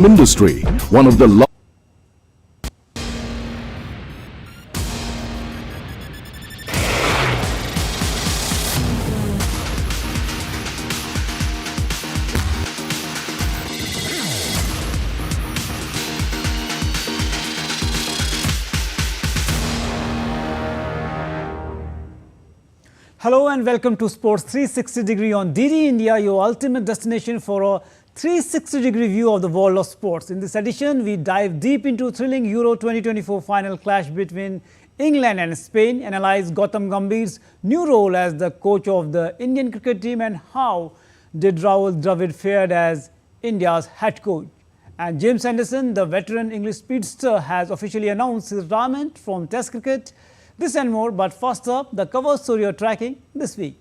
industry, one of the Hello and welcome to Sports 360 Degree on DD India, your ultimate destination for a 360-degree view of the world of sports. In this edition, we dive deep into thrilling Euro 2024 final clash between England and Spain, analyze Gautam Gambir's new role as the coach of the Indian cricket team and how did Rahul Dravid fared as India's head coach. And James Anderson, the veteran English speedster, has officially announced his retirement from Test cricket. This and more, but first up, the cover story you're tracking this week.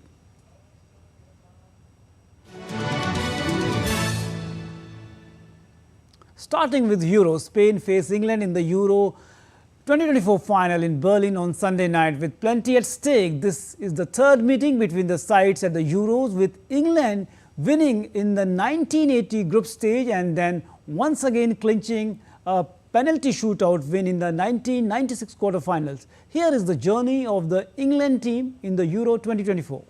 Starting with Euro, Spain faced England in the Euro 2024 final in Berlin on Sunday night with plenty at stake. This is the third meeting between the sides at the Euros, with England winning in the 1980 group stage and then once again clinching a penalty shootout win in the 1996 quarterfinals. Here is the journey of the England team in the Euro 2024.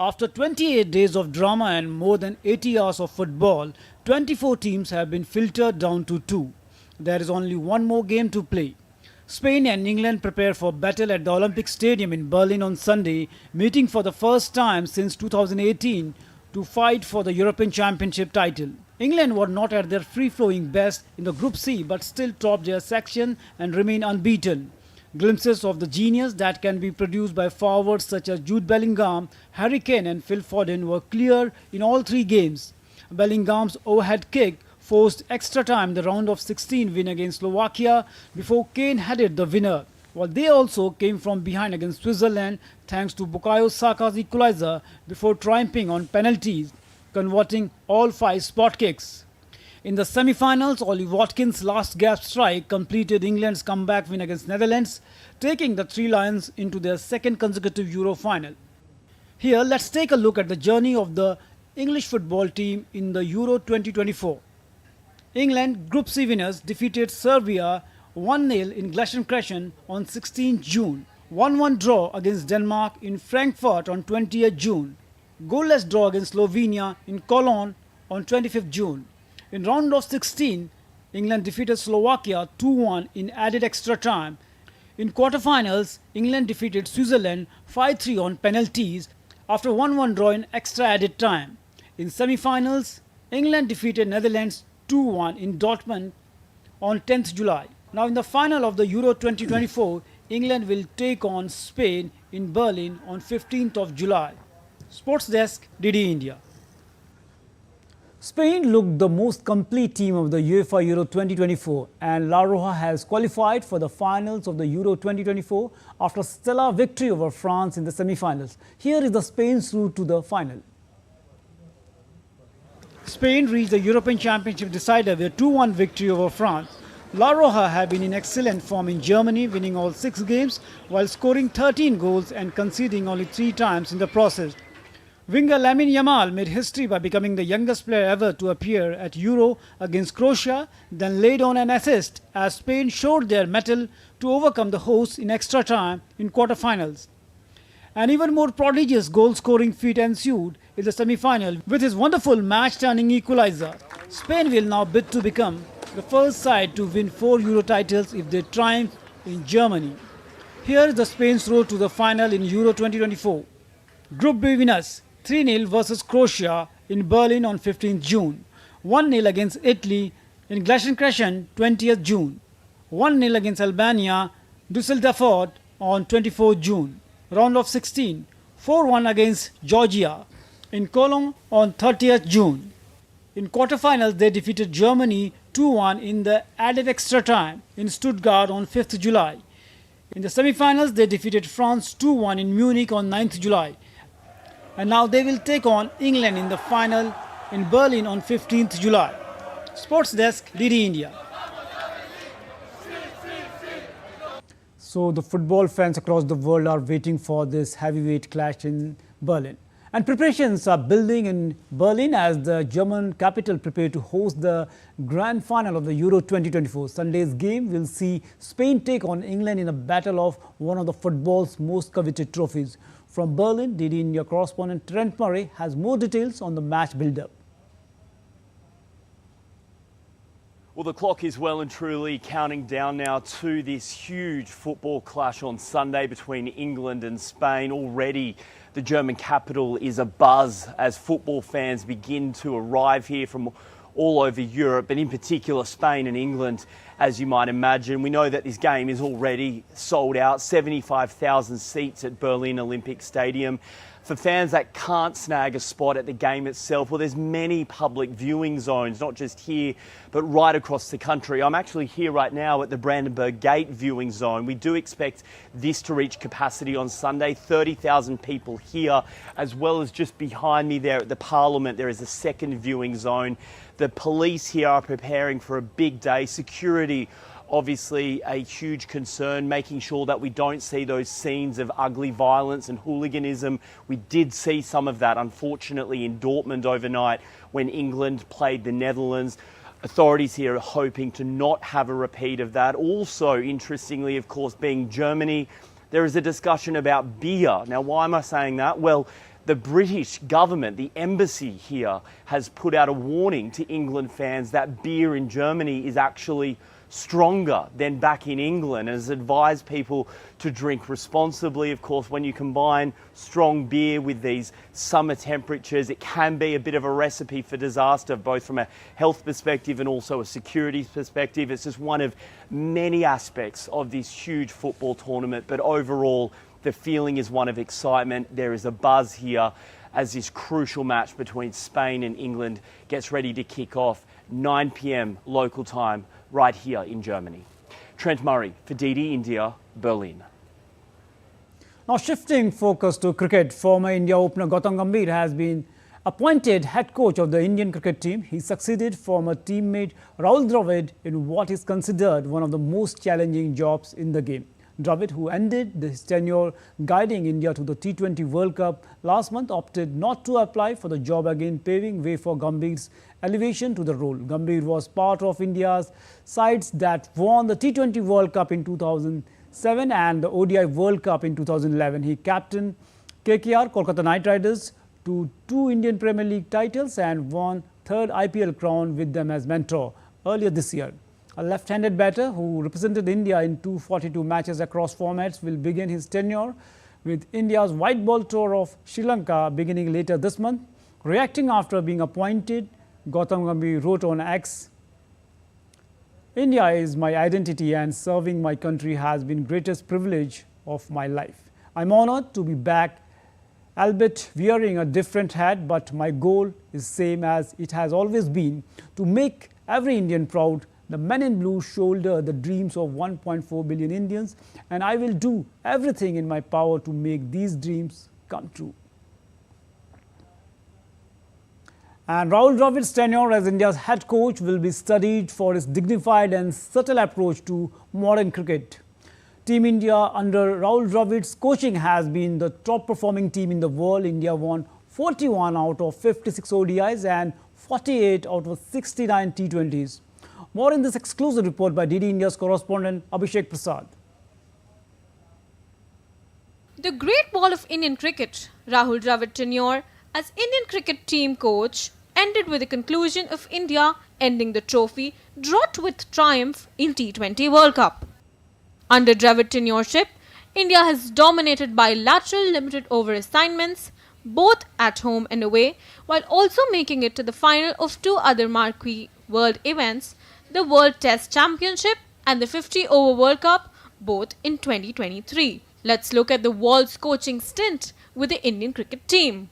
After 28 days of drama and more than 80 hours of football, 24 teams have been filtered down to 2. There is only one more game to play. Spain and England prepare for battle at the Olympic Stadium in Berlin on Sunday, meeting for the first time since 2018 to fight for the European Championship title. England were not at their free-flowing best in the Group C but still topped their section and remain unbeaten. Glimpses of the genius that can be produced by forwards such as Jude Bellingham, Harry Kane and Phil Foden were clear in all three games. Bellingham's overhead kick forced extra time in the round of 16 win against Slovakia before Kane headed the winner, while they also came from behind against Switzerland thanks to Bukayo Saka's equalizer before triumphing on penalties, converting all 5 spot kicks. In the semi-finals, Ollie Watkins' last-gasp strike completed England's comeback win against Netherlands, taking the Three Lions into their second consecutive Euro final. Here, let's take a look at the journey of the English football team in the Euro 2024. England, Group C winners, defeated Serbia 1-0 in Glasgow on 16 June, 1-1 draw against Denmark in Frankfurt on 20th June, goalless draw against Slovenia in Cologne on 25th June. In round of 16, England defeated Slovakia 2-1 in added extra time. In quarterfinals, England defeated Switzerland 5-3 on penalties after 1-1 draw in extra added time. In semi-finals, England defeated Netherlands 2-1 in Dortmund on 10th July. Now in the final of the Euro 2024, England will take on Spain in Berlin on 15th of July. Sports Desk, DD India. Spain looked the most complete team of the UEFA Euro 2024 and La Roja has qualified for the finals of the Euro 2024 after a stellar victory over France in the semi-finals. Here is the Spain's route to the final. Spain reached the European Championship decider with a 2-1 victory over France. La Roja have been in excellent form in Germany, winning all 6 games while scoring 13 goals and conceding only 3 times in the process. Winger Lamine Yamal made history by becoming the youngest player ever to appear at Euro against Croatia, then laid on an assist as Spain showed their mettle to overcome the hosts in extra time in quarterfinals. An even more prodigious goal-scoring feat ensued in the semi-final with his wonderful match-turning equalizer. Spain will now bid to become the first side to win 4 Euro titles if they triumph in Germany. Here is the Spain's road to the final in Euro 2024. Group B winners 3-0 versus Croatia in Berlin on 15th June, 1-0 against Italy in Glasgow 20th June, 1-0 against Albania, Düsseldorf on 24th June. Round of 16, 4-1 against Georgia in Cologne on 30th June. In quarterfinals, they defeated Germany 2-1 in the added extra time in Stuttgart on 5th July. In the semi-finals, they defeated France 2-1 in Munich on 9th July. And now they will take on England in the final in Berlin on 15th July. Sports Desk, DD India. So the football fans across the world are waiting for this heavyweight clash in Berlin. And preparations are building in Berlin as the German capital prepare to host the grand final of the Euro 2024. Sunday's game will see Spain take on England in a battle of one of the football's most coveted trophies. From Berlin, DD India correspondent Trent Murray has more details on the match build-up. Well, the clock is well and truly counting down now to this huge football clash on Sunday between England and Spain. Already the German capital is abuzz as football fans begin to arrive here from all over Europe, but in particular Spain and England, as you might imagine. We know that this game is already sold out, 75,000 seats at Berlin Olympic Stadium. For fans that can't snag a spot at the game itself, well, there's many public viewing zones, not just here, but right across the country. I'm actually here right now at the Brandenburg Gate viewing zone. We do expect this to reach capacity on Sunday, 30,000 people here, as well as just behind me there at the Parliament, there is a second viewing zone. The police here are preparing for a big day. Security, obviously a huge concern, making sure that we don't see those scenes of ugly violence and hooliganism. We did see some of that, unfortunately, in Dortmund overnight when England played the Netherlands. Authorities here are hoping to not have a repeat of that. Also, interestingly, of course, being Germany, there is a discussion about beer. Now, why am I saying that? Well, the British government, the embassy here, has put out a warning to England fans that beer in Germany is actually stronger than back in England, and has advised people to drink responsibly. Of course, when you combine strong beer with these summer temperatures, it can be a bit of a recipe for disaster, both from a health perspective and also a security perspective. It's just one of many aspects of this huge football tournament, but overall, the feeling is one of excitement. There is a buzz here as this crucial match between Spain and England gets ready to kick off 9 p.m. local time right here in Germany. Trent Murray for DD India, Berlin. Now shifting focus to cricket, former India opener Gautam Gambir has been appointed head coach of the Indian cricket team. He succeeded former teammate Rahul Dravid in what is considered one of the most challenging jobs in the game. Dravid, who ended his tenure guiding India to the T20 World Cup last month, opted not to apply for the job again, paving way for Gambir's elevation to the role. Gambir was part of India's sides that won the T20 World Cup in 2007 and the ODI World Cup in 2011. He captained KKR, Kolkata Knight Riders, to 2 Indian Premier League titles and won 3rd IPL crown with them as mentor earlier this year. A left-handed batter who represented India in 242 matches across formats will begin his tenure with India's white ball tour of Sri Lanka beginning later this month. Reacting after being appointed, Gautam Gambir wrote on X, "India is my identity and serving my country has been greatest privilege of my life. I'm honored to be back, albeit wearing a different hat, but my goal is same as it has always been, to make every Indian proud. The men in blue shoulder the dreams of 1.4 billion Indians, and I will do everything in my power to make these dreams come true." And Rahul Dravid's tenure as India's head coach will be studied for his dignified and subtle approach to modern cricket. Team India under Rahul Dravid's coaching has been the top performing team in the world. India won 41 out of 56 ODIs and 48 out of 69 T20s. More in this exclusive report by DD India's correspondent Abhishek Prasad. The great wall of Indian cricket, Rahul Dravid tenure as Indian cricket team coach, ended with the conclusion of India ending the trophy draught with triumph in T20 World Cup. Under Dravid tenureship, India has dominated bilateral limited over assignments, both at home and away, while also making it to the final of 2 other marquee world events, the World Test Championship and the 50-over World Cup, both in 2023. Let's look at the Wall's coaching stint with the Indian cricket team.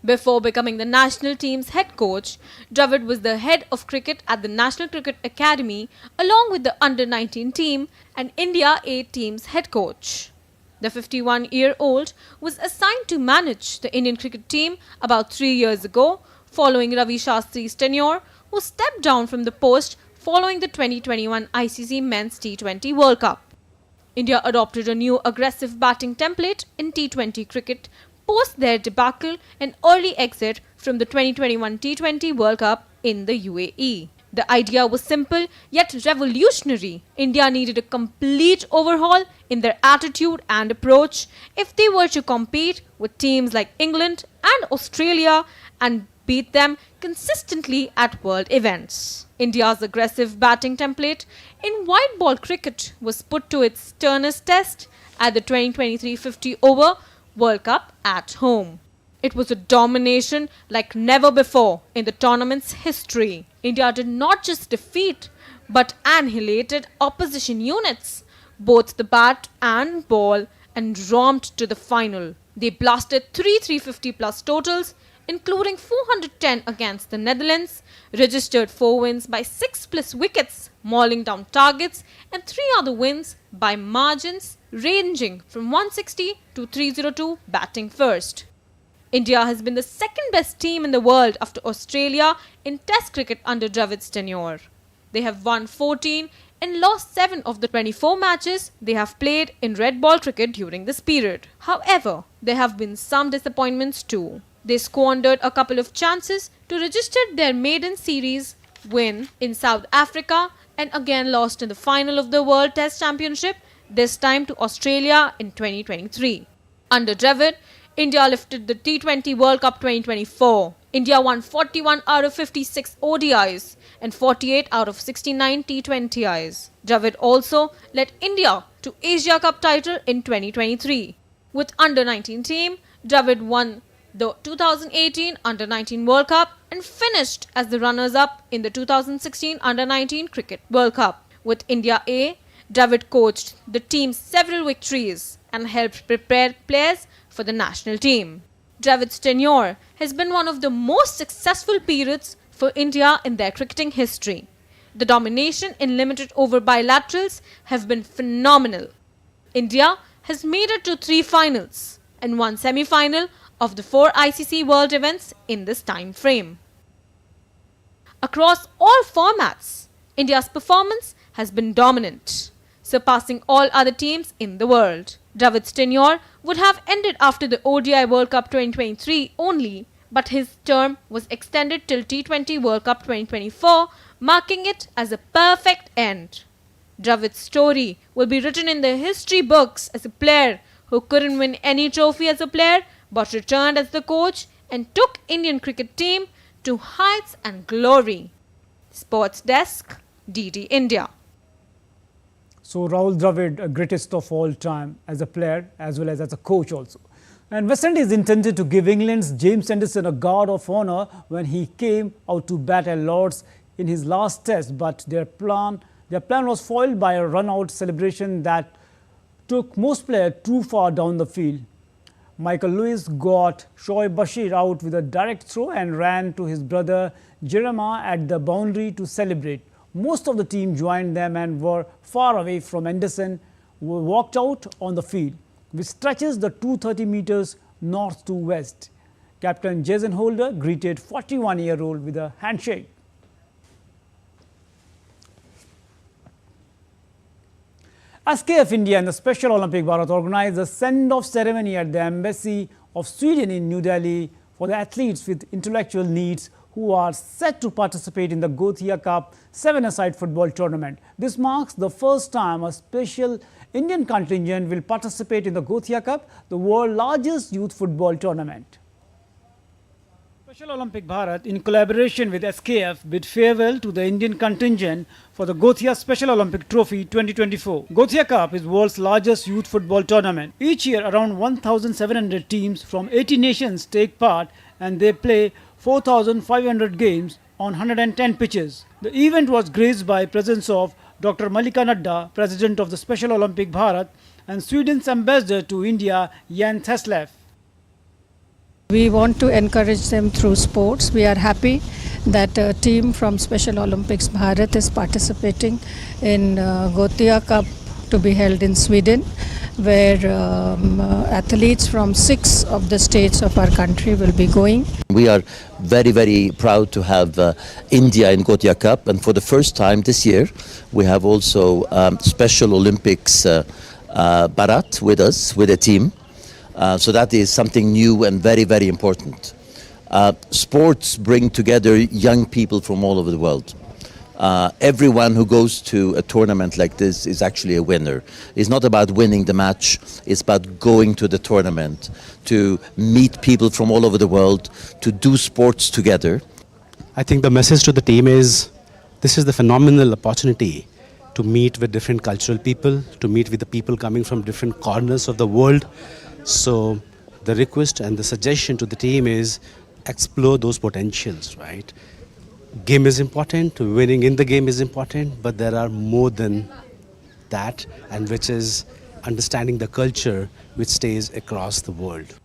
Before becoming the national team's head coach, Dravid was the head of cricket at the National Cricket Academy along with the Under-19 team and India A team's head coach. The 51-year-old was assigned to manage the Indian cricket team about 3 years ago, following Ravi Shastri's tenure, who stepped down from the post following the 2021 ICC Men's T20 World Cup. India adopted a new aggressive batting template in T20 cricket post their debacle and early exit from the 2021 T20 World Cup in the UAE. The idea was simple yet revolutionary. India needed a complete overhaul in their attitude and approach if they were to compete with teams like England and Australia and beat them consistently at world events. India's aggressive batting template in white ball cricket was put to its sternest test at the 2023 50-over World Cup at home. It was a domination like never before in the tournament's history. India did not just defeat but annihilated opposition units, both the bat and ball, and romped to the final. They blasted three 350 plus totals, including 410 against the Netherlands, registered 4 wins by 6 plus wickets, mauling down targets, and 3 other wins by margins ranging from 160 to 302 batting first. India has been the second best team in the world after Australia in Test cricket under Dravid's tenure. They have won 14 and lost 7 of the 24 matches they have played in red ball cricket during this period. However, there have been some disappointments too. They squandered a couple of chances to register their maiden series win in South Africa and again lost in the final of the World Test Championship, this time to Australia in 2023. Under Dravid, India lifted the T20 World Cup 2024. India won 41 out of 56 ODIs and 48 out of 69 T20Is. Dravid also led India to Asia Cup title in 2023. With under-19 team, Dravid won the 2018 Under-19 World Cup and finished as the runners-up in the 2016 Under-19 Cricket World Cup. With India A, Dravid coached the team's several victories and helped prepare players for the national team. Dravid's tenure has been one of the most successful periods for India in their cricketing history. The domination in limited over bilaterals have been phenomenal. India has made it to 3 finals and 1 semi-final of the 4 ICC World events in this time frame. Across all formats, India's performance has been dominant, surpassing all other teams in the world. Dravid's tenure would have ended after the ODI World Cup 2023 only, but his term was extended till T20 World Cup 2024, marking it as a perfect end. Dravid's story will be written in the history books as a player who couldn't win any trophy as a player but returned as the coach and took Indian cricket team to heights and glory. Sports Desk, DD India. So Rahul Dravid, a greatest of all time as a player as well as a coach also. And West Indies intended to give England's James Anderson a guard of honour when he came out to bat at Lord's in his last test, but their plan was foiled by a run-out celebration that took most players too far down the field. Michael Lewis got Shoaib Bashir out with a direct throw and ran to his brother Jeremiah at the boundary to celebrate. Most of the team joined them and were far away from Anderson, who walked out on the field, which stretches the 230 meters north to west. Captain Jason Holder greeted 41-year-old with a handshake. SKF India and the Special Olympic Bharat organized a send-off ceremony at the Embassy of Sweden in New Delhi for the athletes with intellectual needs who are set to participate in the Gothia Cup 7-a-side football tournament. This marks the first time a special Indian contingent will participate in the Gothia Cup, the world's largest youth football tournament. Special Olympic Bharat, in collaboration with SKF, bid farewell to the Indian contingent for the Gothia Special Olympic Trophy 2024. Gothia Cup is world's largest youth football tournament. Each year, around 1,700 teams from 80 nations take part and they play 4,500 games on 110 pitches. The event was graced by presence of Dr. Malika Nadda, President of the Special Olympic Bharat, and Sweden's ambassador to India, Jan Theslev. We want to encourage them through sports. We are happy that a team from Special Olympics Bharat is participating in Gothia Cup to be held in Sweden, where athletes from 6 of the states of our country will be going. We are very, very proud to have India in Gothia Cup, and for the first time this year we have also Special Olympics Bharat with us, with a team. So that is something new and very, very important. Sports bring together young people from all over the world. Everyone who goes to a tournament like this is actually a winner. It's not about winning the match, it's about going to the tournament, to meet people from all over the world, to do sports together. I think the message to the team is, this is the phenomenal opportunity to meet with different cultural people, to meet with the people coming from different corners of the world. So the request and the suggestion to the team is, explore those potentials, right? Game is important, winning in the game is important, but there are more than that, and which is understanding the culture which stays across the world.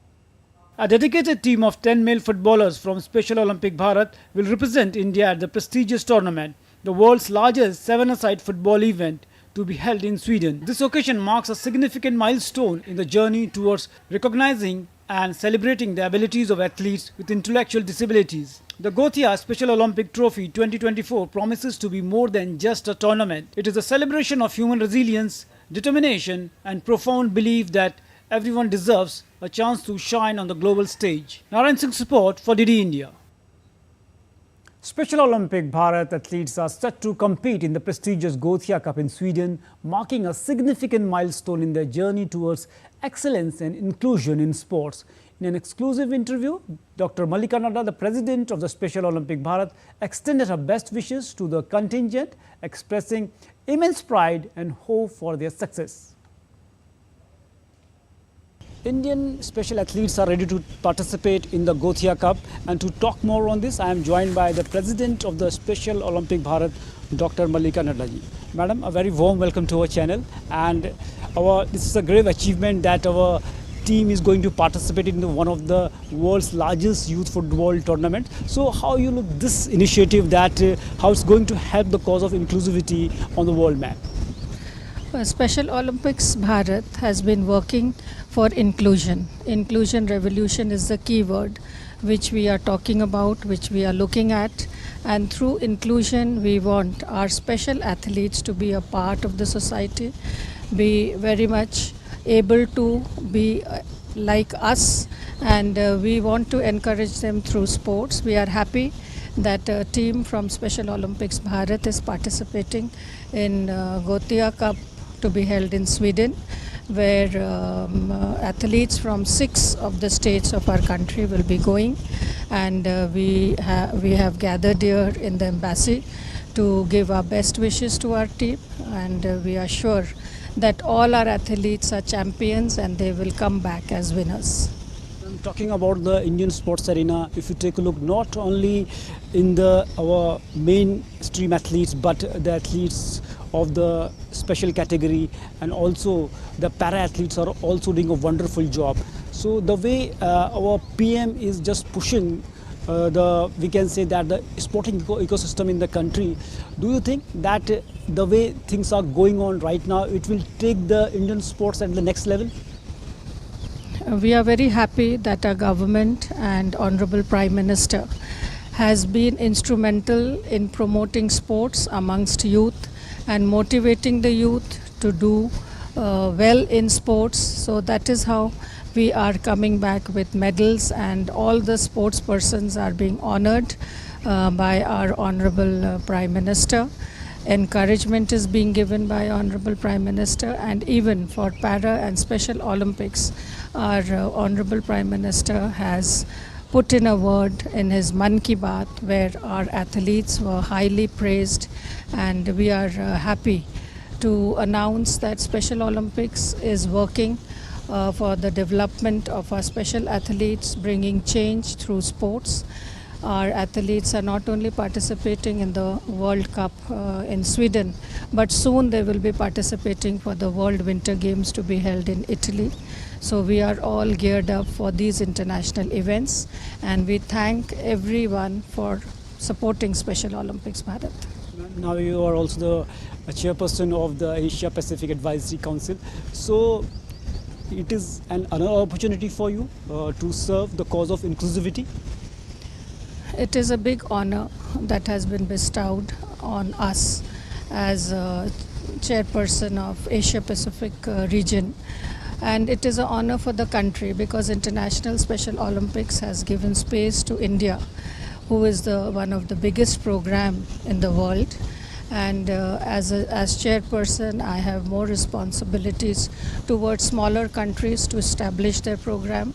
A dedicated team of 10 male footballers from Special Olympic Bharat will represent India at the prestigious tournament, the world's largest seven-a-side football event to be held in Sweden. This occasion marks a significant milestone in the journey towards recognizing and celebrating the abilities of athletes with intellectual disabilities. The Gothia Special Olympic Trophy 2024 promises to be more than just a tournament. It is a celebration of human resilience, determination, and profound belief that everyone deserves a chance to shine on the global stage. Narayan Singh support for DD India. Special Olympic Bharat athletes are set to compete in the prestigious Gothia Cup in Sweden, marking a significant milestone in their journey towards excellence and inclusion in sports. In an exclusive interview, Dr. Mallika Nadda, the president of the Special Olympic Bharat, extended her best wishes to the contingent, expressing immense pride and hope for their success. Indian special athletes are ready to participate in the Gothia Cup, and to talk more on this, I am joined by the president of the Special Olympic Bharat, Dr. Mallika Nadda ji. Madam, a very warm welcome to our channel, and this is a great achievement that our team is going to participate in one of the world's largest youth football tournament. So how you look this initiative, that how it's going to help the cause of inclusivity on the world map? Special Olympics Bharat has been working for inclusion. Inclusion revolution is the key word which we are talking about, which we are looking at. And through inclusion, we want our special athletes to be a part of the society, be very much able to be like us, and we want to encourage them through sports. We are happy that a team from Special Olympics Bharat is participating in Gothia Cup to be held in Sweden, where athletes from 6 of the states of our country will be going, and we have gathered here in the embassy to give our best wishes to our team, and we are sure that all our athletes are champions and they will come back as winners. Talking about the Indian sports arena, if you take a look not only in our mainstream athletes, but the athletes of the special category and also the para athletes are also doing a wonderful job. So the way our PM is just pushing we can say that the sporting ecosystem in the country, do you think that the way things are going on right now, it will take the Indian sports at the next level? We are very happy that our government and Honorable Prime Minister has been instrumental in promoting sports amongst youth and motivating the youth to do well in sports. So that is how we are coming back with medals, and all the sports persons are being honored by our Honorable Prime Minister. Encouragement is being given by Honorable Prime Minister, and even for Para and Special Olympics, our Honorable Prime Minister has put in a word in his Mann Ki Baat, where our athletes were highly praised, and we are happy to announce that Special Olympics is working for the development of our special athletes, bringing change through sports. Our athletes are not only participating in the World Cup in Sweden, but soon they will be participating for the World Winter Games to be held in Italy. So we are all geared up for these international events, and we thank everyone for supporting Special Olympics Bharat. Now you are also the chairperson of the Asia Pacific Advisory Council. So it is another opportunity for you to serve the cause of inclusivity. It is a big honor that has been bestowed on us as chairperson of Asia Pacific region. And it is an honor for the country because International Special Olympics has given space to India, who is one of the biggest program in the world. And as chairperson, I have more responsibilities towards smaller countries to establish their program.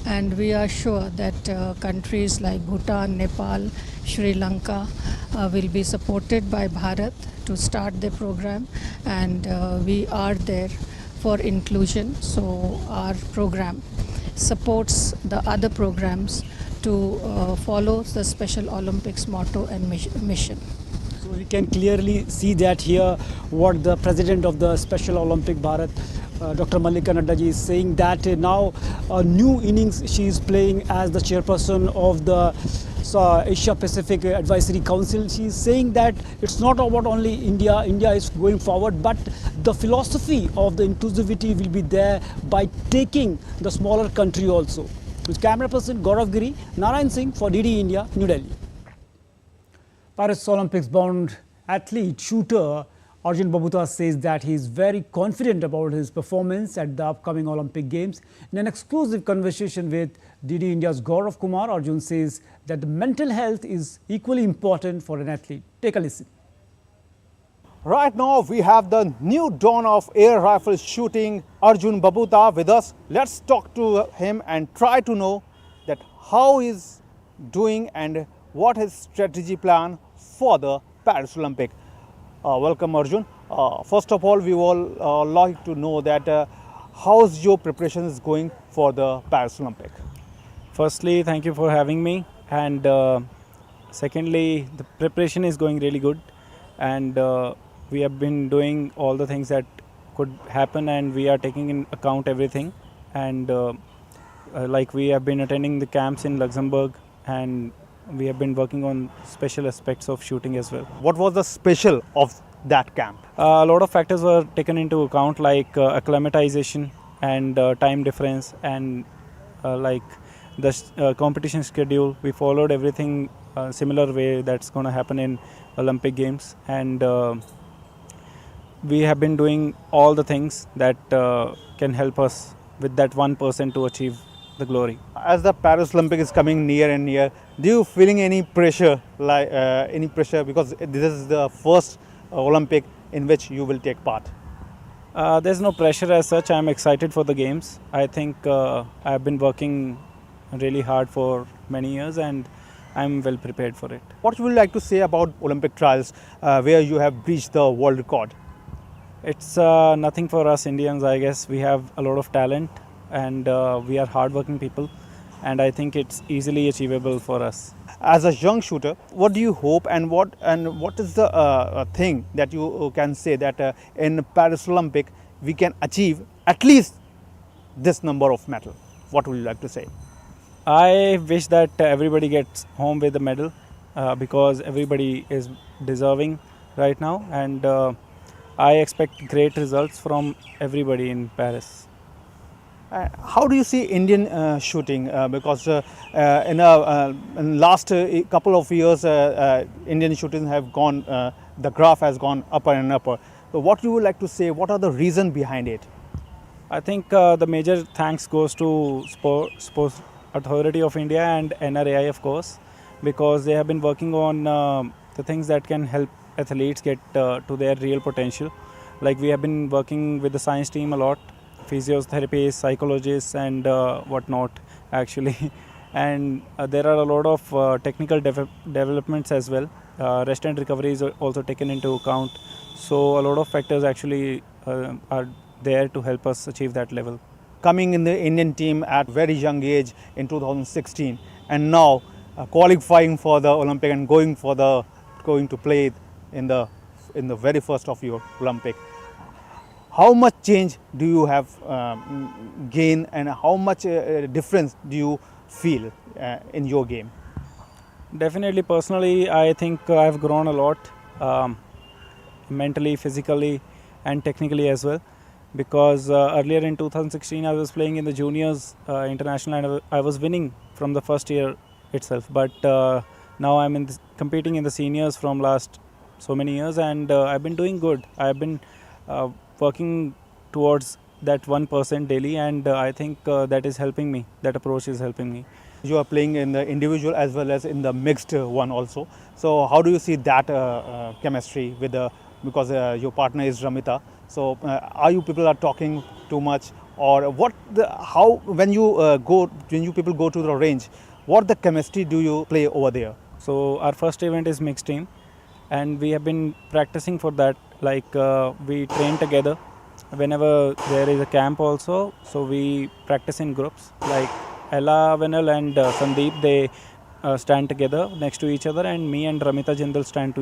And we are sure that countries like Bhutan, Nepal, Sri Lanka will be supported by Bharat to start their program. And we are there for inclusion. So our program supports the other programs to follow the Special Olympics motto and mission. So we can clearly see that here what the president of the Special Olympic Bharat, Dr. Mallika Nadda ji, is saying that now a new innings she is playing as the chairperson of the Asia Pacific Advisory Council. She is saying that it's not about only India. India is going forward, but the philosophy of the inclusivity will be there by taking the smaller country also. With camera person Gaurav Giri, Narayan Singh for DD India, New Delhi. Paris Olympics bound athlete, shooter Arjun Babuta says that he is very confident about his performance at the upcoming Olympic Games. In an exclusive conversation with DD India's Gaurav Kumar, Arjun says that the mental health is equally important for an athlete. Take a listen. Right now we have the new dawn of air rifle shooting, Arjun Babuta, with us. Let's talk to him and try to know that how he's doing and what his strategy plan for the Paris Olympic. Welcome Arjun. First of all, we all like to know that how's your preparations going for the Paris Olympic? Firstly, thank you for having me, and secondly, the preparation is going really good, and we have been doing all the things that could happen, and we are taking in account everything, and like we have been attending the camps in Luxembourg, and we have been working on special aspects of shooting as well. What was the special of that camp? A lot of factors were taken into account, like acclimatization and time difference, and like the competition schedule. We followed everything similar way that's going to happen in Olympic Games, and we have been doing all the things that can help us with that 1% to achieve the glory. As the Paris Olympic is coming near and near, do you feeling any pressure, because this is the first Olympic in which you will take part? There's no pressure as such. I'm excited for the games. I think I've been working really hard for many years, and I'm well prepared for it. What would you like to say about Olympic trials where you have breached the world record? It's nothing for us Indians, I guess. We have a lot of talent, and we are hardworking people, and I think it's easily achievable for us. As a young shooter, what do you hope, and what is the thing that you can say that in Paris Olympic we can achieve at least this number of medal? What would you like to say? I wish that everybody gets home with a medal because everybody is deserving right now, and I expect great results from everybody in Paris. How do you see Indian shooting? Because in last couple of years, Indian shooting have gone, the graph has gone upper and upper. So what you would like to say, what are the reasons behind it? I think the major thanks goes to Sports Authority of India and NRAI, of course, because they have been working on the things that can help athletes get to their real potential. Like we have been working with the science team a lot, physiotherapists, psychologists, and whatnot actually. And there are a lot of technical developments as well. Rest and recovery is also taken into account. So a lot of factors actually are there to help us achieve that level. Coming in the Indian team at very young age in 2016, and now qualifying for the Olympic and going to play in the very first of your Olympic. How much change do you have gained, and how much difference do you feel in your game? Definitely, personally, I think I've grown a lot, mentally, physically, and technically as well. Because earlier in 2016, I was playing in the juniors international, and I was winning from the first year itself. But now I'm competing in the seniors from last so many years, and I've been doing good. I've been working towards that 1% daily, and I think that is helping me. That approach is helping me. You are playing in the individual as well as in the mixed one also. So how do you see that chemistry with the, because your partner is Ramita. So are you people are talking too much, or how when you people go to the range, what the chemistry do you play over there? So our first event is mixed team, and we have been practicing for that. Like we train together whenever there is a camp also. So we practice in groups. Like Ella, Venal and Sandeep, they stand together next to each other, and me and Ramita Jindal stand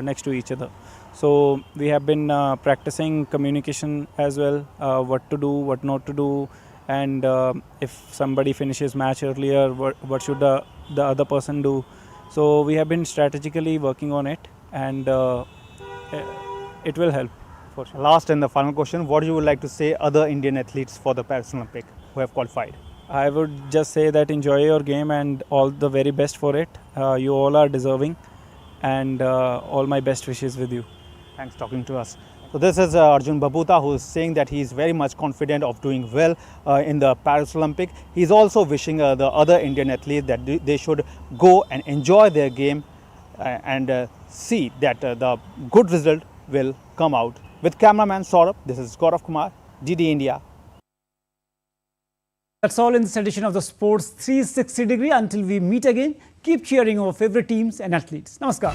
next to each other. So we have been practicing communication as well, what to do, what not to do, and if somebody finishes match earlier, what should the other person do. So we have been strategically working on it, and it will help for sure. Last and the final question, what you would like to say other Indian athletes for the Paris Olympic who have qualified? I would just say that enjoy your game and all the very best for it. You all are deserving, and all my best wishes with you. Thanks for talking to us. So this is Arjun Babuta, who is saying that he is very much confident of doing well in the Paris Olympic. He is also wishing the other Indian athletes that they should go and enjoy their game and see that the good result will come out. With cameraman Saurabh, this is Gaurav Kumar, DD India. That's all in this edition of the Sports 360 Degree. Until we meet again, keep cheering our favorite teams and athletes. Namaskar.